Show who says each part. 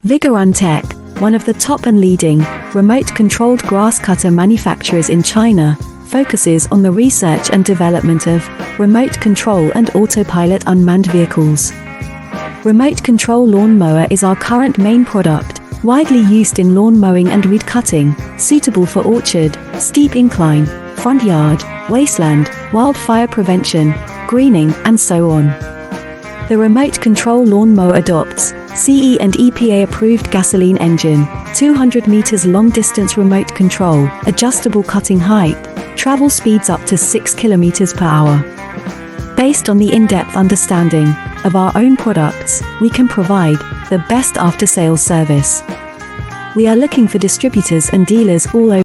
Speaker 1: Vigorun Tech, one of the top and leading, remote-controlled grass cutter manufacturers in China, focuses on the research and development of remote control and autopilot unmanned vehicles. Remote control lawnmower is our current main product, widely used in lawn mowing and weed cutting, suitable for orchard, steep incline, front yard, wasteland, wildfire prevention, greening, and so on. The remote control lawnmower adopts CE and EPA approved gasoline engine, 200 meters long distance remote control, adjustable cutting height, travel speeds up to 6 kilometers per hour. Based on the in-depth understanding of our own products, we can provide the best after-sales service. We are looking for distributors and dealers all over